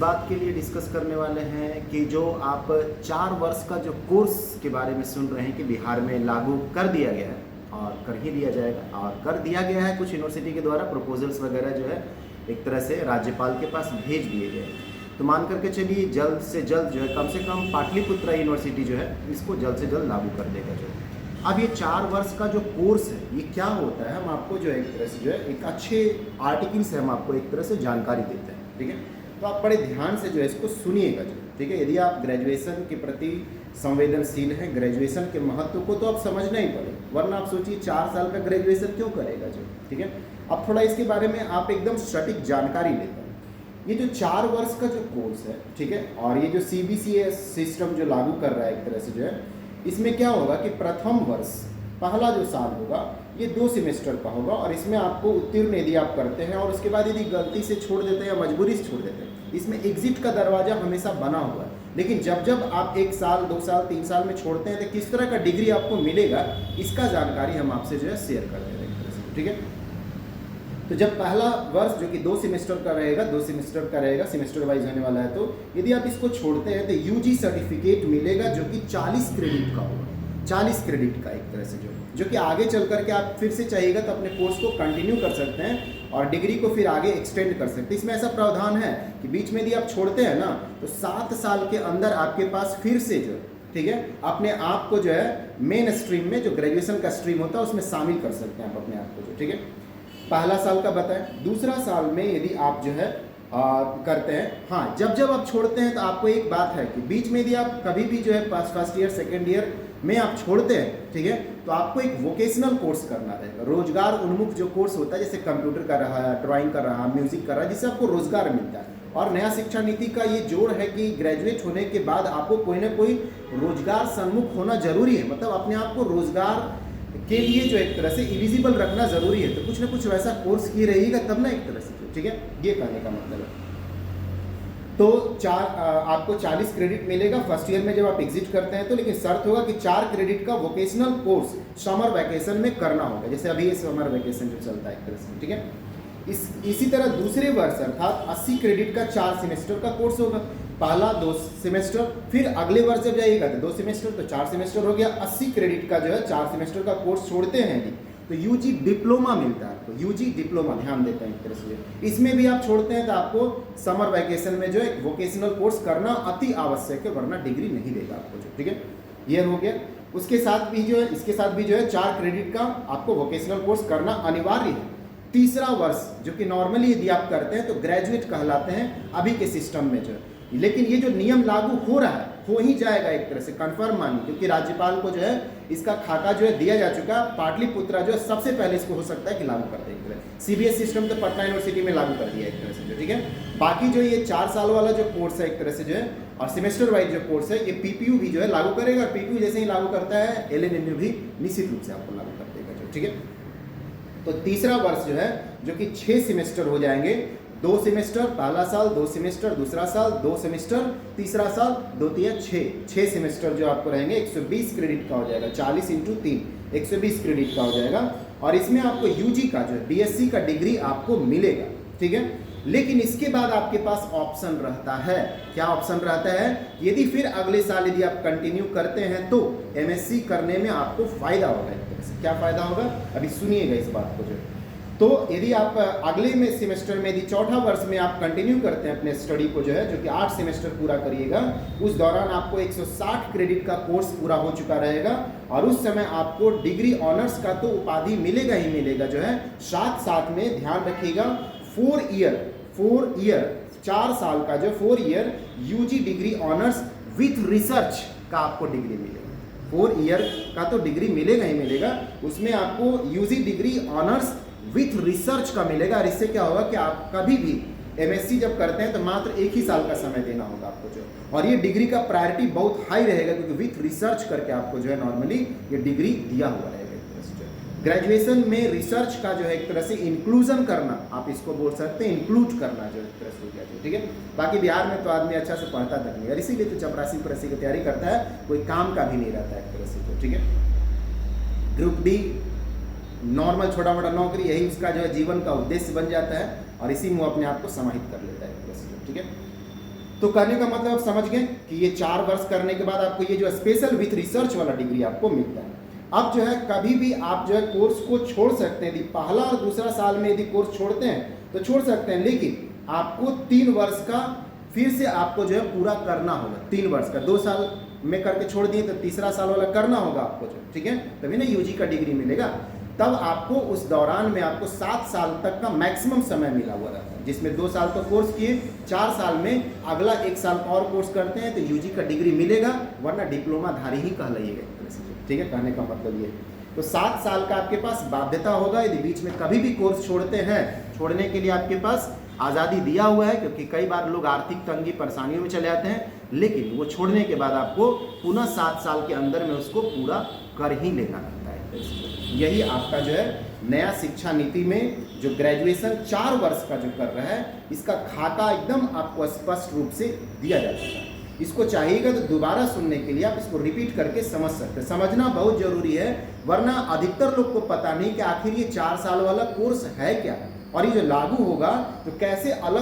बात के लिए डिस्कस करने वाले हैं कि जो आप 4 वर्ष का जो कोर्स के बारे में सुन रहे हैं कि बिहार में लागू कर दिया गया है और कर ही दिया जाएगा और कर दिया गया है। कुछ यूनिवर्सिटी के द्वारा प्रपोजल्स वगैरह जो है एक तरह से राज्यपाल के पास भेज दिए गए। तो मान करके चलिए जल्द से जल्द जो है कम से कम पाटलिपुत्रा यूनिवर्सिटी जो है इसको जल्द से जल्द लागू कर देगा। जो अब ये 4 वर्ष का जो कोर्स है ये क्या होता है, हम आपको जो है एक तरह से जो है एक अच्छे आर्टिकल से हम आपको एक तरह से जानकारी देते हैं। ठीक है, तो आप बड़े ध्यान से जो है इसको सुनिएगा। जो ठीक है, यदि आप ग्रेजुएशन के प्रति संवेदनशील हैं, ग्रेजुएशन के महत्व को तो आप समझना ही पड़े, वरना आप सोचिए 4 साल का ग्रेजुएशन क्यों करेगा। जो ठीक है, अब थोड़ा इसके बारे में आप एकदम सटीक जानकारी लेते हैं। ये जो 4 वर्ष का जो कोर्स है, ठीक है, और ये जो CBCS सिस्टम जो लागू कर रहा है एक तरह से जो है, इसमें क्या होगा कि प्रथम वर्ष पहला जो साल होगा ये 2 सेमेस्टर का होगा और इसमें आपको उत्तीर्ण यदि आप करते हैं और उसके बाद यदि गलती से छोड़ देते हैं या मजबूरी से छोड़ देते हैं, इसमें एग्जिट का दरवाजा हमेशा बना हुआ है। लेकिन जब जब आप 1 साल 2 साल 3 साल में छोड़ते हैं तो किस तरह का डिग्री आपको मिलेगा इसका जानकारी हम आपसे जो है शेयर कर दे रहे हैं एक तरह से। ठीक है, तो जब पहला वर्ष जो कि 2 सेमेस्टर का रहेगा, 2 सेमेस्टर का रहेगा, सेमेस्टर वाइज होने वाला है, तो यदि आप इसको छोड़ते हैं तो UG सर्टिफिकेट मिलेगा जो कि 40 क्रेडिट का होगा, 40 क्रेडिट का एक तरह से जो कि आगे चल करके आप फिर से चाहिएगा तो अपने कोर्स को कंटिन्यू कर सकते हैं और डिग्री को फिर आगे एक्सटेंड कर सकते हैं। इसमें ऐसा प्रावधान है कि बीच में यदि आप छोड़ते हैं ना तो 7 साल के अंदर आपके पास फिर से जो ठीक है अपने आप को जो है मेन स्ट्रीम में जो ग्रेजुएशन का स्ट्रीम होता है उसमें शामिल कर सकते हैं आप अपने आप को जो। ठीक है, पहला साल का बताएं। दूसरा साल में यदि आप जो है करते हैं, हाँ, जब जब आप छोड़ते हैं तो आपको एक बात है कि बीच में यदि आप कभी भी जो है फर्स्ट ईयर सेकेंड ईयर में आप छोड़ते हैं, ठीक है, तो आपको एक वोकेशनल कोर्स करना रहेगा, रोजगार उन्मुख जो कोर्स होता है, जैसे कंप्यूटर कर रहा है, ड्राइंग कर रहा है, म्यूजिक कर रहा है, जिससे आपको रोजगार मिलता है। और नया शिक्षा नीति का ये जोड़ है कि ग्रेजुएट होने के बाद आपको कोई ना कोई रोजगार सन्मुख होना जरूरी है, मतलब अपने आप को रोजगार के लिए जो एक तरह से एलिजिबल रखना जरूरी है। तो कुछ ना कुछ वैसा कोर्स किए रहिएगा तब ना एक तरह से। ठीक है, ये कहने का मतलब है। तो आपको 40 क्रेडिट मिलेगा फर्स्ट ईयर में जब आप एग्जिट करते हैं तो, लेकिन शर्त होगा कि 4 क्रेडिट का वोकेशनल कोर्स समर वैकेशन में करना होगा, जैसे अभी ये समर वैकेशन जो चलता है एक तरह से। ठीक है, इसी तरह दूसरे वर्ष अर्थात 80 क्रेडिट का 4 सेमेस्टर का कोर्स होगा, पहला 2 सेमेस्टर, फिर अगले वर्ष जब जाइएगा तो 2 सेमेस्टर, तो 4 सेमेस्टर हो गया। 80 क्रेडिट का जो है 4 सेमेस्टर का कोर्स छोड़ते हैं तो UG डिप्लोमा मिलता है आपको, UG डिप्लोमा ध्यान देते हैं एक तरह से। इसमें भी आप छोड़ते हैं तो आपको समर वैकेशन में जो है वोकेशनल कोर्स करना अति आवश्यक है, वरना डिग्री नहीं देगा आपको जो। ठीक है, ये हो गया। उसके साथ भी जो है इसके साथ भी जो है 4 क्रेडिट का आपको वोकेशनल कोर्स करना अनिवार्य है। तीसरा वर्ष जो कि नॉर्मली यदि आप करते हैं तो ग्रेजुएट कहलाते हैं अभी के सिस्टम में जो है, लेकिन ये जो नियम लागू हो रहा है हो ही जाएगा एक तरह से, कंफर्म मानिए, क्योंकि राज्यपाल को जो है इसका खाका जो है दिया जा चुका है। पाटलिपुत्रा जो है सबसे पहले इसको हो सकता है कि लागू कर दे एक तरह। CBS सिस्टम तो पटना यूनिवर्सिटी में लागू कर दिया एक तरह से। ठीक है, बाकी जो ये 4 साल वाला जो कोर्स है एक तरह से जो है और सेमेस्टर वाइज जो कोर्स है ये PPU भी जो है लागू करेगा और PPU जैसे ही लागू करता है LNMU भी निश्चित रूप से आपको लागू कर देगा जो। ठीक है, तो तीसरा वर्ष जो है जो कि 6 सेमेस्टर हो जाएंगे, 2 सेमेस्टर पहला साल, 2 सेमेस्टर दूसरा साल, 2 सेमेस्टर तीसरा साल, 2 3 6 सेमेस्टर जो आपको रहेंगे 120 क्रेडिट का हो जाएगा, 40 × 3 120 क्रेडिट का हो जाएगा। और इसमें आपको UG का जो है BSc का डिग्री आपको मिलेगा। ठीक है, लेकिन इसके बाद आपके पास ऑप्शन रहता है, क्या ऑप्शन रहता है, यदि फिर अगले साल यदि आप कंटिन्यू करते हैं तो MSc करने में आपको फायदा होगा एक तरह से। क्या फायदा होगा, अभी सुनिएगा इस बात को जो। तो यदि आप अगले में सेमेस्टर में यदि चौथा वर्ष में आप कंटिन्यू करते हैं अपने स्टडी को जो है, जो कि 8 सेमेस्टर पूरा करिएगा, उस दौरान आपको 160 क्रेडिट का कोर्स पूरा हो चुका रहेगा और उस समय आपको डिग्री ऑनर्स का तो उपाधि मिलेगा ही मिलेगा जो है, साथ में ध्यान रखिएगा 4 ईयर 4 साल का जो 4 year UG degree honours with research का आपको डिग्री मिलेगा। 4 ईयर का तो डिग्री मिलेगा ही मिलेगा, उसमें आपको UG degree honours with research का मिलेगा। और इससे क्या होगा कि आप कभी भी MSc जब करते हैं तो मात्र 1 ही साल का समय देना होगा आपको जो, और ये डिग्री का प्रायोरिटी बहुत हाई रहेगा क्योंकि विथ रिसर्च करके आपको जो है नॉर्मली ये डिग्री दिया हुआ रहेगा एक तरह से जो। ग्रेजुएशन में रिसर्च का जो है एक तरह से इंक्लूजन करना, आप इसको बोल सकते हैं इंक्लूड करना जो एक तरह से हो गया। ठीक है, बाकी बिहार में तो आदमी अच्छा से पढ़ता तक नहीं और इसीलिए तो चपरासी की तैयारी करता है, कोई काम का भी नहीं रहता है एक तरह से। ठीक है, ग्रुप D नॉर्मल छोटा मोटा नौकरी यही उसका जो है जीवन का उद्देश्य बन जाता है और इसी में वो अपने आप को समाहित कर लेता है एक तरह से। ठीक है, तो कहने का मतलब आप समझ गए कि ये 4 वर्ष करने के बाद आपको ये जो स्पेशल विथ रिसर्च वाला डिग्री आपको मिलता है। अब जो है कभी भी आप जो है कोर्स को छोड़ सकते हैं, यदि पहला और दूसरा साल में यदि कोर्स छोड़ते हैं तो छोड़ सकते हैं, लेकिन आपको 3 वर्ष का फिर से आपको जो है पूरा करना होगा। 3 वर्ष का 2 साल में करके छोड़ दिए तो तीसरा साल वाला करना होगा आपको जो, ठीक है, तभी ना यूजी का डिग्री मिलेगा। तब आपको उस दौरान में आपको 7 साल तक का मैक्सिमम समय मिला हुआ रहता है, जिसमें 2 साल तो कोर्स किए, 4 साल में अगला 1 साल और कोर्स करते हैं तो यूजी का डिग्री मिलेगा, वरना डिप्लोमाधारी ही कहलाइएगा एक तरह से, ठीक है। कहने का मतलब ये तो 7 साल का आपके पास बाध्यता होगा। यदि बीच में कभी भी कोर्स छोड़ते हैं, छोड़ने के लिए आपके पास आज़ादी दिया हुआ है, क्योंकि कई बार लोग आर्थिक तंगी परेशानियों में चले जाते हैं, लेकिन वो छोड़ने के बाद आपको पुनः 7 साल के अंदर में उसको पूरा कर ही लेना रहता है। यही आपका जो है नया शिक्षा नीति में जो ग्रेजुएशन 4 वर्ष का जो कर रहा है, इसका खाका एकदम आपको स्पष्ट रूप से दिया जाता है। इसको चाहिएगा तो दोबारा सुनने के लिए आप इसको रिपीट करके समझ सकते हैं। समझना बहुत जरूरी है, वरना अधिकतर लोग को पता नहीं कि आखिर ये 4 साल वाला कोर्स है क्या, और ये जो लागू होगा तो कैसे अलग